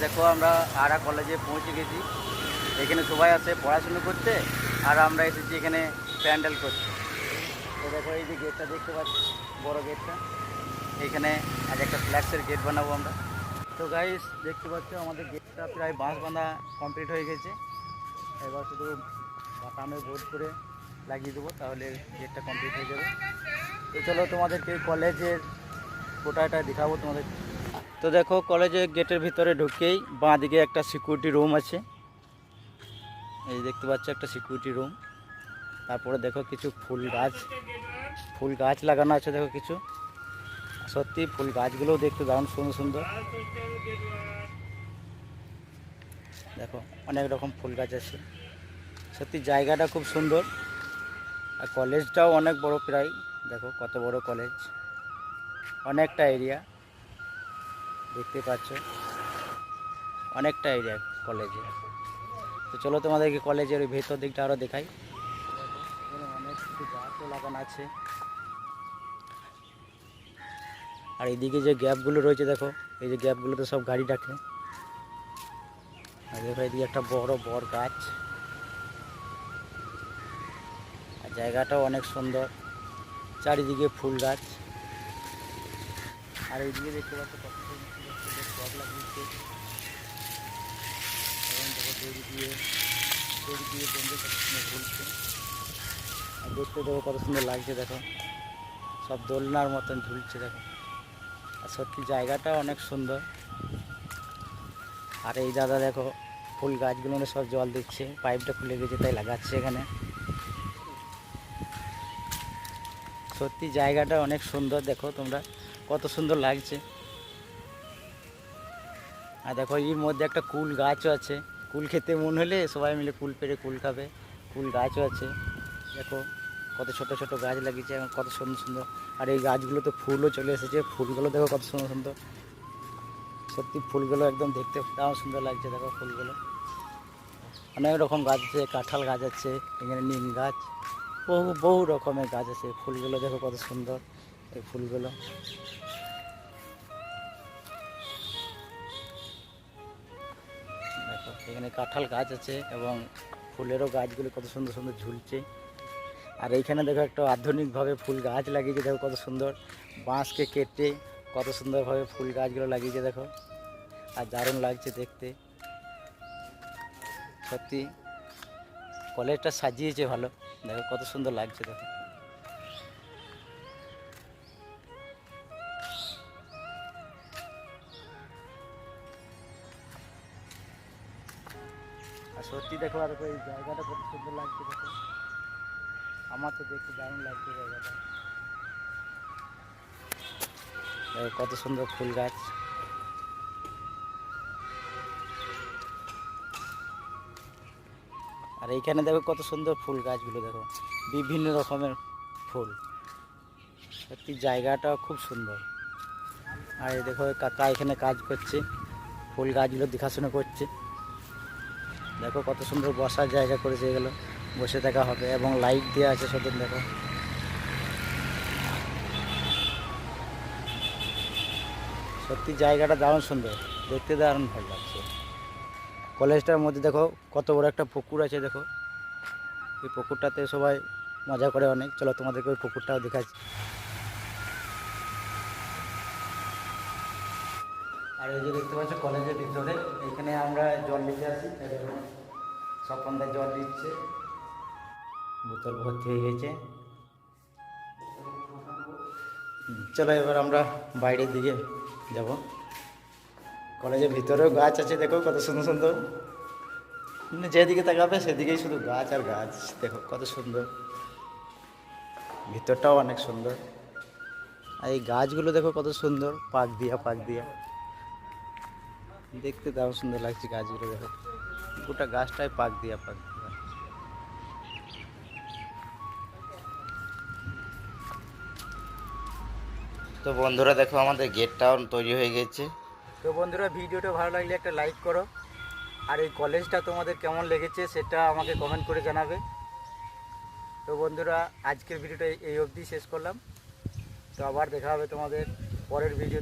দেখো আমরা আরা কলেজে পৌঁছে গেছি। এখানে সবাই আসে পড়াশুনো করতে, আর আমরা এসেছি এখানে প্যান্ডেল করতে। তো দেখো এই যে গেটটা দেখতে পাচ্ছি, বড় গেটটা, এখানে আজ একটা ফ্ল্যাক্সের গেট বানাবো আমরা। তো গাইস দেখতে পাচ্ছ আমাদের গেটটা প্রায় বাঁশ বাঁধা কমপ্লিট হয়ে গেছে। এবার শুধু বাটামের বোর্ড করে লাগিয়ে দেবো, তাহলে গেটটা কমপ্লিট হয়ে যাবে। তো চলো তোমাদেরকে কলেজের গোটাটা দেখাবো তোমাদের। তো দেখো কলেজের গেটের ভিতরে ঢুকেই বাঁ দিকে একটা সিকিউরিটি রুম আছে, এই দেখতে পাচ্ছ একটা সিকিউরিটি রুম। তারপরে দেখো কিছু ফুল গাছ লাগানো আছে, দেখো কিছু, সত্যি ফুল গাছগুলোও দেখতে দারুণ সুন্দর সুন্দর। দেখো অনেক রকম ফুল গাছ আছে, সত্যি জায়গাটা খুব সুন্দর। আর কলেজটাও অনেক বড়, প্রায় দেখো কত বড় কলেজ, অনেকটা এরিয়া দেখতে পাচ্ছ, অনেকটা এরিয়া কলেজে। তো চলো তোমাদেরকে কলেজের ওই ভেতর দিকটা আরও দেখাই। অনেক কিছু গাছও লাগানো আছে, আর এইদিকে যে গ্যাপগুলো রয়েছে দেখো, এই যে গ্যাপগুলোতে সব গাড়ি রাখে। আর দেখো এইদিকে একটা বড় গাছ, আর জায়গাটাও অনেক সুন্দর, চারিদিকে ফুল গাছ। আর এইদিকে দেখতে পাচ্ছ কত সুন্দর টব লাগিয়েছে, এবং দেখো দড়ি দিয়ে বেঁধে কত সুন্দর ঝুলছে। আর দেখতে দেখো কত সুন্দর লাগছে, দেখো সব দোলনার মতন ঝুলছে দেখো। আর সত্যি জায়গাটা অনেক সুন্দর। আর এই দাদা দেখো ফুল গাছগুলো সব জল দিচ্ছে, পাইপটা খুলে গেছে তাই লাগাচ্ছে এখানে। সত্যি জায়গাটা অনেক সুন্দর, দেখো তোমরা কত সুন্দর লাগছে। আর দেখো এর মধ্যে একটা কুল গাছও আছে, কুল খেতে মন হলে সবাই মিলে কুল পেড়ে কুল খাবে। কুল গাছও আছে, দেখো কত ছোট ছোট গাছ লাগিয়েছে এবং কত সুন্দর সুন্দর। আর এই গাছগুলোতে ফুলও চলে এসেছে, ফুলগুলো দেখো কত সুন্দর সুন্দর। সত্যি ফুলগুলো একদম দেখতে দারুণ সুন্দর লাগছে, দেখো ফুলগুলো অনেক রকম গাছ আছে, কাঁঠাল গাছ আছে এখানে, নিম গাছ, বহু রকমের গাছ আছে। ফুলগুলো দেখো কত সুন্দর, এই ফুলগুলো। দেখো এখানে কাঁঠাল গাছ আছে এবং ফুলেরও গাছগুলো কত সুন্দর সুন্দর ঝুলছে। আর এইখানে দেখো একটা আধুনিকভাবে ফুল গাছ লাগিয়েছে, দেখো কত সুন্দর, বাঁশকে কেটে কত সুন্দরভাবে ফুল গাছগুলো লাগিয়েছে দেখো। আর দারুণ লাগছে দেখতে, সত্যি কলেজটা সাজিয়েছে ভালো, দেখো কত সুন্দর লাগছে দেখো। আর সত্যি দেখো, আর এই জায়গাটা কত সুন্দর লাগছে দেখো, আমার তো দেখতে দারুণ লাগছে জায়গাটা। দেখো কত সুন্দর ফুল গাছ। আর এইখানে দেখো কত সুন্দর ফুল গাছগুলো, দেখো বিভিন্ন রকমের ফুল, সত্যি জায়গাটা খুব সুন্দর। আর এই দেখো কাকা এখানে কাজ করছে, ফুল গাছগুলো দেখাশোনা করছে। দেখো কত সুন্দর বসার জায়গা করেছে, এগুলো বসে থাকা হবে এবং লাইট দেওয়া আছে সত্যি। দেখো সত্যি জায়গাটা দারুণ সুন্দর, দেখতে দারুণ ভালো লাগছে। কলেজটার মধ্যে দেখো কত বড় একটা পুকুর আছে, দেখো এই পুকুরটাতে সবাই মজা করে অনেক। চলো তোমাদেরকে ওই পুকুরটাও দেখাচ্ছি। আর এই যে দেখতে পাচ্ছ কলেজের ভিতরে, এখানে আমরা জল নিতে আসি, স্বপনদা জল দিচ্ছে, বোতল ভর্তি হয়ে গেছে। চলো এবার আমরা বাইরের দিকে যাব। কলেজের ভিতরেও গাছ আছে, দেখো কত সুন্দর সুন্দর, যেদিকে তাকাবে সেদিকেই শুধু গাছ আর গাছ, দেখো কত সুন্দর, ভিতরটাও অনেক সুন্দর। আর এই গাছগুলো দেখো কত সুন্দর, পাক দিয়া দেখতে দারুণ সুন্দর লাগছে গাছগুলো, দেখো গোটা গাছটাই পাক দিয়া। তো বন্ধুরা দেখো আমাদের গেটটাও তৈরি হয়ে গেছে। তো বন্ধুরা ভিডিওটা ভালো লাগলে একটা লাইক করো, আর এই কলেজটা তোমাদের কেমন লেগেছে সেটা আমাকে কমেন্ট করে জানাবে। তো বন্ধুরা আজকের ভিডিওটা এই অবধি শেষ করলাম, তো আবার দেখা হবে তোমাদের পরের ভিডিও।